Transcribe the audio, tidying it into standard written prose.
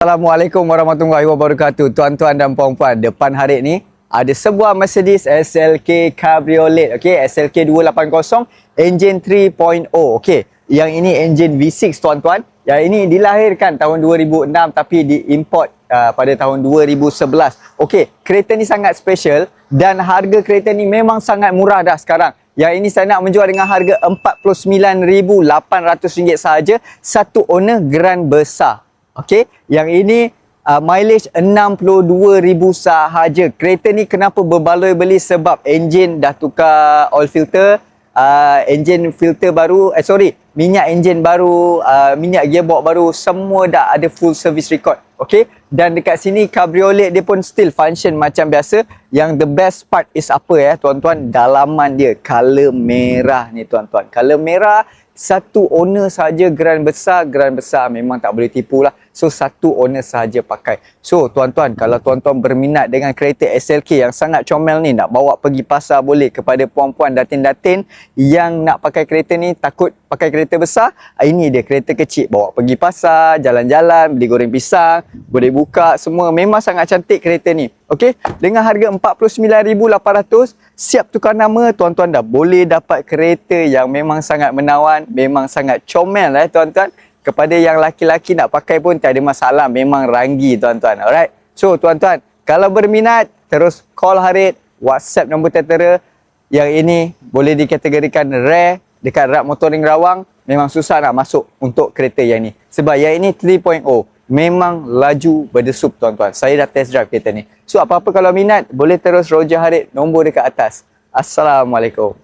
Assalamualaikum warahmatullahi wabarakatuh. Tuan-tuan dan puan-puan, depan Harid ni ada sebuah Mercedes SLK Cabriolet. Okey, SLK 280 engine 3.0. Okey, yang ini engine V6 tuan-tuan. Yang ini dilahirkan tahun 2006 tapi diimport pada tahun 2011. Okey, kereta ni sangat special dan harga kereta ni memang sangat murah dah sekarang. Yang ini saya nak menjual dengan harga RM49,800 sahaja, satu owner Grand besar. Okey, yang ini mileage 62,000 sahaja. Kereta ni kenapa berbaloi beli? Sebab enjin dah tukar oil filter, enjin filter baru, minyak enjin baru, minyak gearbox baru, semua dah ada full service record. Okey, dan dekat sini cabriolet dia pun still function macam biasa. Yang the best part is apa ya tuan-tuan? Dalaman dia, color merah ni tuan-tuan. Color merah, satu owner sahaja Grand besar memang tak boleh tipu lah. So satu owner sahaja pakai. So tuan-tuan, kalau tuan-tuan berminat dengan kereta SLK yang sangat comel ni, nak bawa pergi pasar boleh. Kepada puan-puan datin-datin yang nak pakai kereta ni, takut pakai kereta besar, ini dia kereta kecil, bawa pergi pasar, jalan-jalan, beli goreng pisang, boleh buka semua. Memang sangat cantik kereta ni. Okey, dengan harga RM49,800, siap tukar nama, tuan-tuan dah boleh dapat kereta yang memang sangat menawan, memang sangat comel tuan-tuan. Kepada yang laki-laki nak pakai pun tak ada masalah, memang ranggi tuan-tuan. Alright. So tuan-tuan, kalau berminat terus call Harid, WhatsApp nombor tertera. Yang ini boleh dikategorikan rare dekat rak motoring Rawang. Memang susah nak masuk untuk kereta yang ni. Sebab yang ini 3.0. Memang laju berdesup tuan-tuan. Saya dah test drive kereta ni. So apa-apa kalau minat, boleh terus roja Harid, nombor dekat atas. Assalamualaikum.